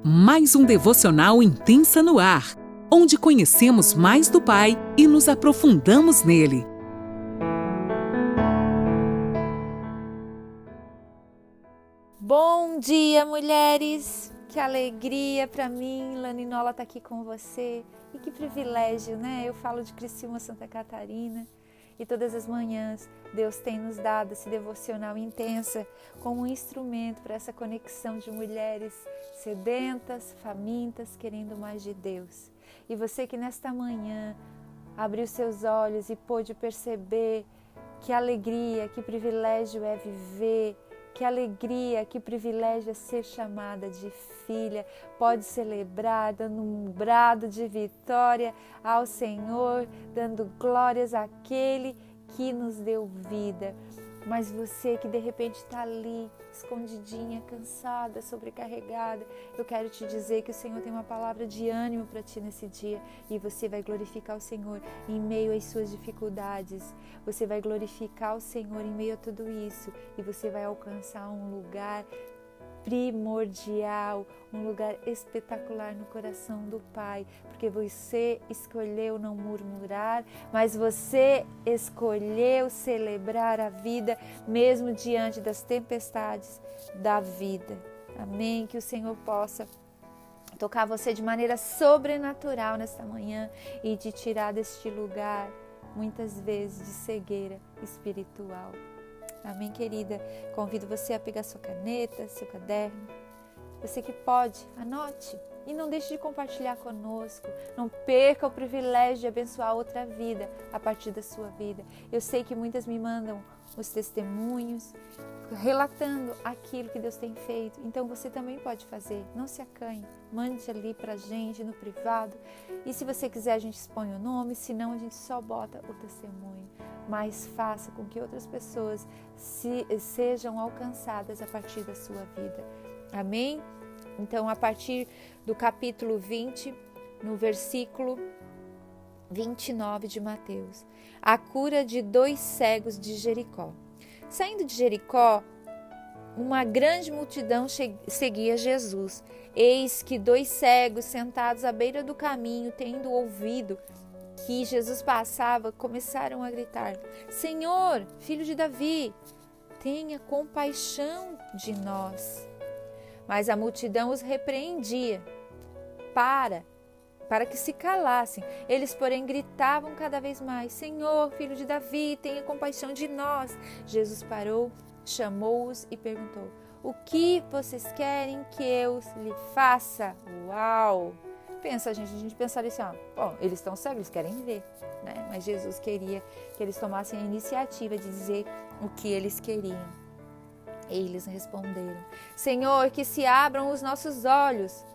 Mais um devocional Intensa no Ar, onde conhecemos mais do Pai e nos aprofundamos nele. Bom dia, mulheres! Que alegria para mim, Laninola, estar aqui com você. E que privilégio, né? Eu falo de Criciúma, Santa Catarina. E todas as manhãs Deus tem nos dado esse devocional intensa como um instrumento para essa conexão de mulheres sedentas, famintas, querendo mais de Deus. E você que nesta manhã abriu seus olhos e pôde perceber que alegria, que privilégio é viver, que alegria, que privilégio é ser chamada de filha, pode celebrar dando um brado de vitória ao Senhor, dando glórias àquele que nos deu vida. Mas você que de repente está ali, escondidinha, cansada, sobrecarregada, eu quero te dizer que o Senhor tem uma palavra de ânimo para ti nesse dia e você vai glorificar o Senhor em meio às suas dificuldades. Você vai glorificar o Senhor em meio a tudo isso e você vai alcançar um lugar primordial, um lugar espetacular no coração do Pai, porque você escolheu não murmurar, mas você escolheu celebrar a vida mesmo diante das tempestades da vida. Amém? Que o Senhor possa tocar você de maneira sobrenatural nesta manhã e te tirar deste lugar, muitas vezes, de cegueira espiritual. Amém, querida? Convido você a pegar sua caneta, seu caderno. Você que pode, anote e não deixe de compartilhar conosco. Não perca o privilégio de abençoar outra vida a partir da sua vida. Eu sei que muitas me mandam os testemunhos, relatando aquilo que Deus tem feito. Então você também pode fazer. Não se acanhe. Mande ali pra gente no privado. E se você quiser, a gente expõe o nome. Se não, a gente só bota o testemunho. Mas faça com que outras pessoas sejam alcançadas a partir da sua vida. Amém? Então, a partir do capítulo 20, no versículo 29 de Mateus, a cura de 2 cegos de Jericó. Saindo de Jericó, uma grande multidão seguia Jesus. Eis que 2 cegos sentados à beira do caminho, tendo ouvido que Jesus passava, começaram a gritar: Senhor, filho de Davi, tenha compaixão de nós. Mas a multidão os repreendia para que se calassem. Eles, porém, gritavam cada vez mais: Senhor, filho de Davi, tenha compaixão de nós. Jesus parou, chamou-os e perguntou: O que vocês querem que eu lhe faça? Uau! Pensa, a gente pensaria assim, bom, eles estão cegos, eles querem ver, né? Mas Jesus queria que eles tomassem a iniciativa de dizer o que eles queriam. Eles responderam: Senhor, que se abram os nossos olhos.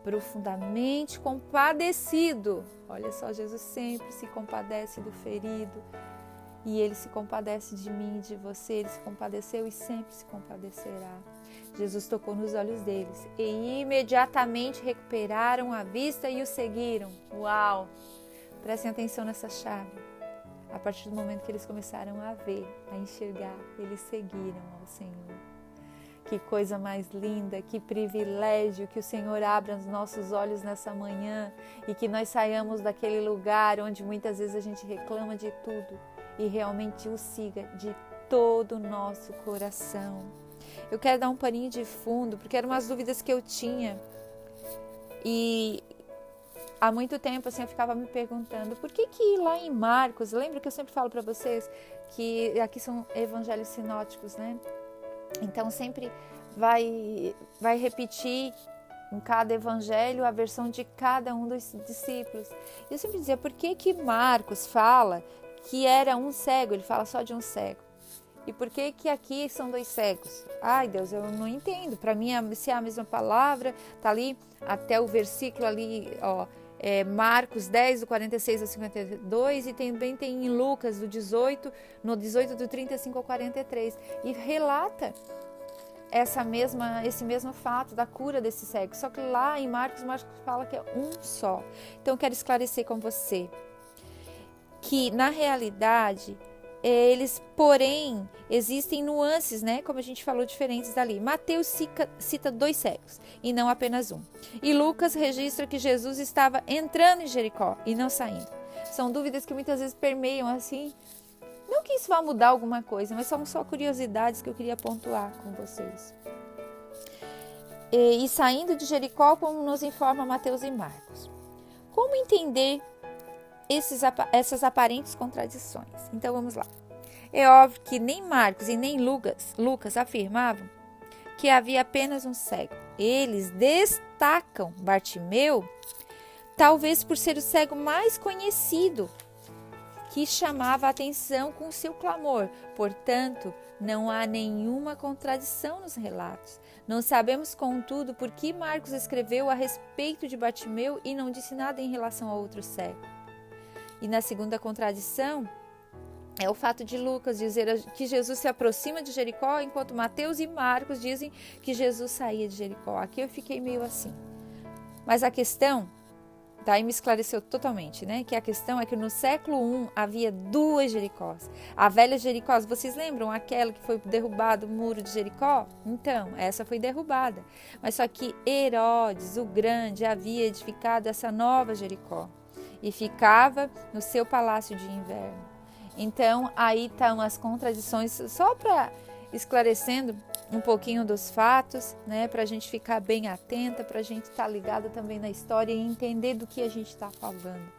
Profundamente compadecido. Olha só, Jesus sempre se compadece do ferido. E Ele se compadece de mim e de você. Ele se compadeceu e sempre se compadecerá. Jesus tocou nos olhos deles e imediatamente recuperaram a vista e o seguiram. Uau! Prestem atenção nessa chave. A partir do momento que eles começaram a ver, a enxergar, eles seguiram ao Senhor. Que coisa mais linda, que privilégio que o Senhor abra os nossos olhos nessa manhã e que nós saiamos daquele lugar onde muitas vezes a gente reclama de tudo e realmente o siga de todo o nosso coração. Eu quero dar um paninho de fundo, porque eram umas dúvidas que eu tinha. E há muito tempo assim, eu ficava me perguntando, por que lá em Marcos, lembra que eu sempre falo para vocês que aqui são evangelhos sinóticos, né? Então sempre vai repetir em cada evangelho a versão de cada um dos discípulos. E eu sempre dizia, por que Marcos fala que era um cego? Ele fala só de um cego. E por que aqui são 2 cegos? Ai, Deus, eu não entendo. Para mim, se é a mesma palavra, tá ali até o versículo ali, Marcos 10, do 46 ao 52, e também tem em Lucas, do 18, no 18, do 35 ao 43. E relata esse mesmo fato da cura desse cego. Só que lá em Marcos fala que é um só. Então, eu quero esclarecer com você que, na realidade, porém, existem nuances, né? Como a gente falou, diferentes dali. Mateus cita 2 cegos e não apenas um. E Lucas registra que Jesus estava entrando em Jericó e não saindo. São dúvidas que muitas vezes permeiam assim. Não que isso vá mudar alguma coisa, mas são só curiosidades que eu queria pontuar com vocês. E saindo de Jericó, como nos informa Mateus e Marcos. Como entender essas aparentes contradições? Então vamos lá. É óbvio que nem Marcos e nem Lucas afirmavam que havia apenas um cego. Eles destacam Bartimeu, talvez por ser o cego mais conhecido, que chamava a atenção com o seu clamor. Portanto, não há nenhuma contradição nos relatos. Não sabemos, contudo, por que Marcos escreveu a respeito de Bartimeu e não disse nada em relação a outro cego. E na segunda contradição, é o fato de Lucas dizer que Jesus se aproxima de Jericó, enquanto Mateus e Marcos dizem que Jesus saía de Jericó. Aqui eu fiquei meio assim. Mas a questão, daí me esclareceu totalmente, né? Que a questão é que no século I havia 2 Jericós. A velha Jericó, vocês lembram aquela que foi derrubado o muro de Jericó? Então, essa foi derrubada. Mas só que Herodes, o Grande, havia edificado essa nova Jericó e ficava no seu palácio de inverno. Então, aí estão as contradições, só para esclarecendo um pouquinho dos fatos, né, para a gente ficar bem atenta, para a gente estar ligada também na história e entender do que a gente está falando.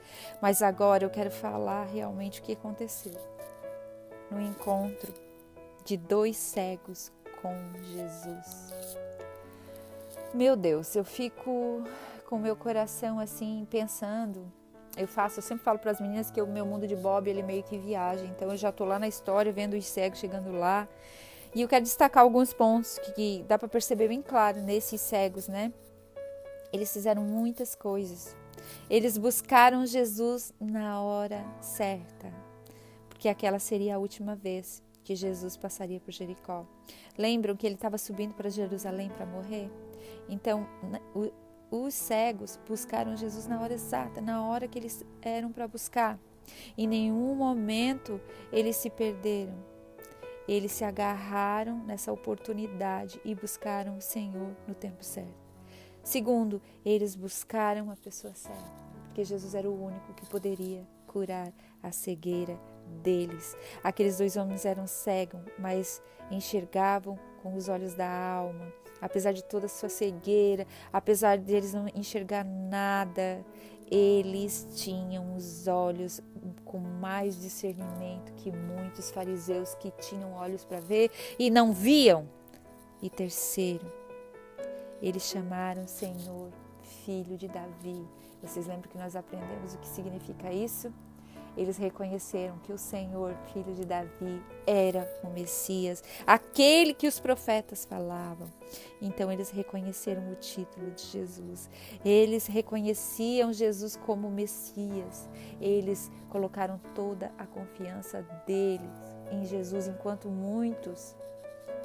Mas agora eu quero falar realmente o que aconteceu no encontro de 2 cegos com Jesus. Meu Deus, eu fico com o meu coração assim, pensando. Eu sempre falo para as meninas que o meu mundo de Bob, ele meio que viaja. Então eu já estou lá na história, vendo os cegos chegando lá. E eu quero destacar alguns pontos que dá para perceber bem claro nesses cegos, né? Eles fizeram muitas coisas. Eles buscaram Jesus na hora certa, porque aquela seria a última vez que Jesus passaria por Jericó. Lembram que ele estava subindo para Jerusalém para morrer? Então, os cegos buscaram Jesus na hora exata, na hora que eles eram para buscar. Em nenhum momento eles se perderam. Eles se agarraram nessa oportunidade e buscaram o Senhor no tempo certo. Segundo, eles buscaram a pessoa certa, porque Jesus era o único que poderia curar a cegueira deles. Aqueles 2 homens eram cegos, mas enxergavam com os olhos da alma. Apesar de toda a sua cegueira, apesar de eles não enxergar nada, eles tinham os olhos com mais discernimento que muitos fariseus que tinham olhos para ver e não viam. E terceiro, eles chamaram o Senhor Filho de Davi. Vocês lembram que nós aprendemos o que significa isso? Eles reconheceram que o Senhor, Filho de Davi, era o Messias, aquele que os profetas falavam. Então eles reconheceram o título de Jesus. Eles reconheciam Jesus como Messias. Eles colocaram toda a confiança deles em Jesus, enquanto muitos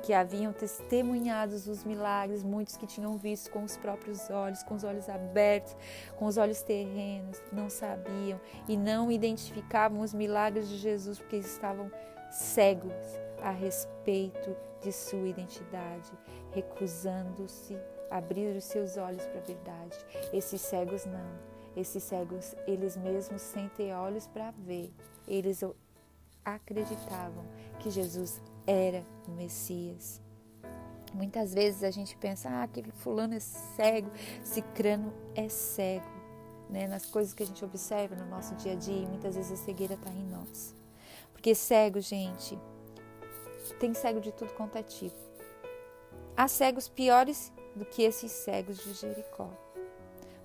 que haviam testemunhado os milagres, muitos que tinham visto com os próprios olhos, com os olhos abertos, com os olhos terrenos, não sabiam e não identificavam os milagres de Jesus porque estavam cegos a respeito de sua identidade, recusando-se a abrir os seus olhos para a verdade. Esses cegos não. Esses cegos, eles mesmos sem ter olhos para ver, eles acreditavam que Jesus era o Messias. Muitas vezes a gente pensa, aquele fulano é cego, cicrano é cego, né? Nas coisas que a gente observa no nosso dia a dia, muitas vezes a cegueira está em nós. Porque cego, gente, tem cego de tudo quanto é tipo. Há cegos piores do que esses cegos de Jericó.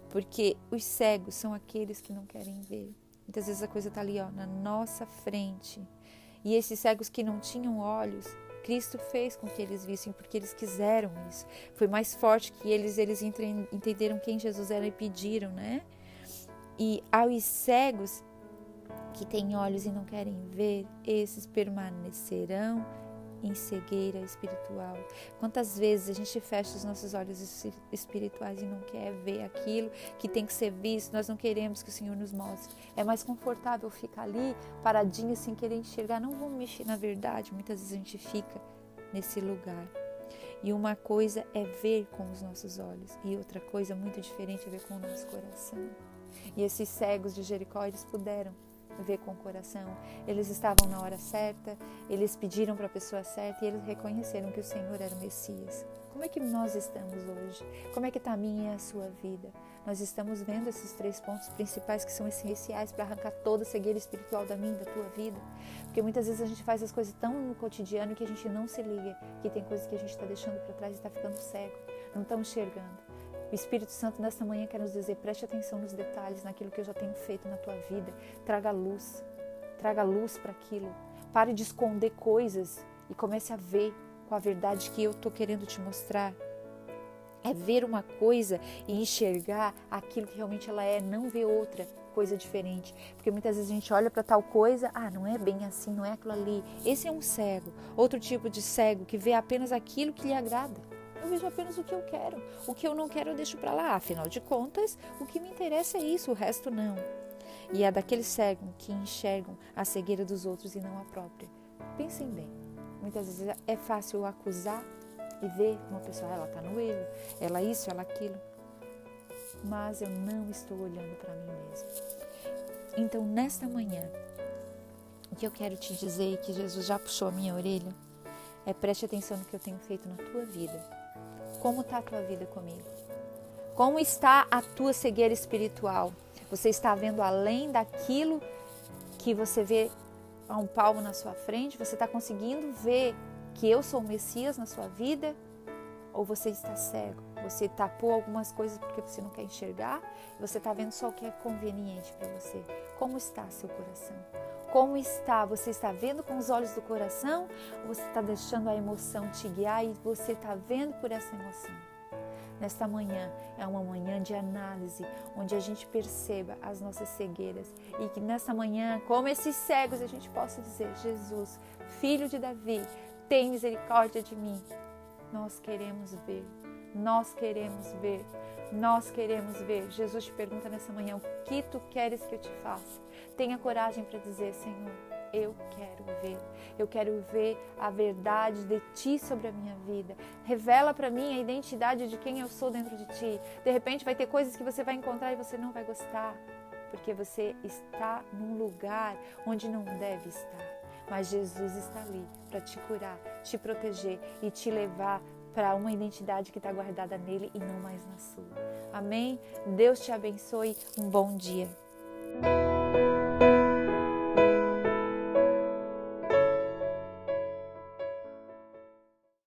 Porque os cegos são aqueles que não querem ver. Muitas vezes a coisa está ali, na nossa frente. E esses cegos que não tinham olhos, Cristo fez com que eles vissem, porque eles quiseram isso. Foi mais forte que eles entenderam quem Jesus era e pediram, né? E aos cegos que têm olhos e não querem ver, esses permanecerão em cegueira espiritual. Quantas vezes a gente fecha os nossos olhos espirituais e não quer ver aquilo que tem que ser visto, nós não queremos que o Senhor nos mostre. É mais confortável ficar ali, paradinho, sem querer enxergar. Não vou mexer na verdade, muitas vezes a gente fica nesse lugar. E uma coisa é ver com os nossos olhos, e outra coisa muito diferente é ver com o nosso coração. E esses cegos de Jericó, eles puderam ver com o coração. Eles estavam na hora certa, eles pediram para a pessoa certa e eles reconheceram que o Senhor era o Messias. Como é que nós estamos hoje? Como é que está a minha e a sua vida? Nós estamos vendo esses 3 pontos principais que são essenciais para arrancar toda a cegueira espiritual da minha e da tua vida. Porque muitas vezes a gente faz as coisas tão no cotidiano que a gente não se liga, que tem coisas que a gente está deixando para trás e está ficando cego, não está enxergando. O Espírito Santo nesta manhã quer nos dizer, preste atenção nos detalhes, naquilo que eu já tenho feito na tua vida. Traga luz para aquilo. Pare de esconder coisas e comece a ver com a verdade que eu estou querendo te mostrar. É ver uma coisa e enxergar aquilo que realmente ela é, não ver outra coisa diferente. Porque muitas vezes a gente olha para tal coisa, não é bem assim, não é aquilo ali. Esse é um cego. Outro tipo de cego que vê apenas aquilo que lhe agrada. Eu vejo apenas o que eu quero. O que eu não quero eu deixo para lá. Afinal de contas, o que me interessa é isso, o resto não. E é daqueles cegos que enxergam a cegueira dos outros e não a própria. Pensem bem. Muitas vezes é fácil acusar e ver uma pessoa, ela está no erro, ela isso, ela aquilo. Mas eu não estou olhando para mim mesma. Então, nesta manhã, o que eu quero te dizer, que Jesus já puxou a minha orelha, é preste atenção no que eu tenho feito na tua vida. Como está a tua vida comigo? Como está a tua cegueira espiritual? Você está vendo além daquilo que você vê a um palmo na sua frente? Você está conseguindo ver que eu sou o Messias na sua vida? Ou você está cego? Você tapou algumas coisas porque você não quer enxergar? E você está vendo só o que é conveniente para você? Como está seu coração? Como está? Você está vendo com os olhos do coração? Ou você está deixando a emoção te guiar e você está vendo por essa emoção? Nesta manhã é uma manhã de análise, onde a gente perceba as nossas cegueiras e que nesta manhã, como esses cegos, a gente possa dizer, Jesus, Filho de Davi, tem misericórdia de mim. Nós queremos ver, nós queremos ver, nós queremos ver. Jesus te pergunta nessa manhã, o que tu queres que eu te faça? Tenha coragem para dizer, Senhor, eu quero ver a verdade de Ti sobre a minha vida. Revela para mim a identidade de quem eu sou dentro de Ti. De repente vai ter coisas que você vai encontrar e você não vai gostar, porque você está num lugar onde não deve estar. Mas Jesus está ali para te curar, te proteger e te levar para uma identidade que está guardada nele e não mais na sua. Amém? Deus te abençoe. Um bom dia.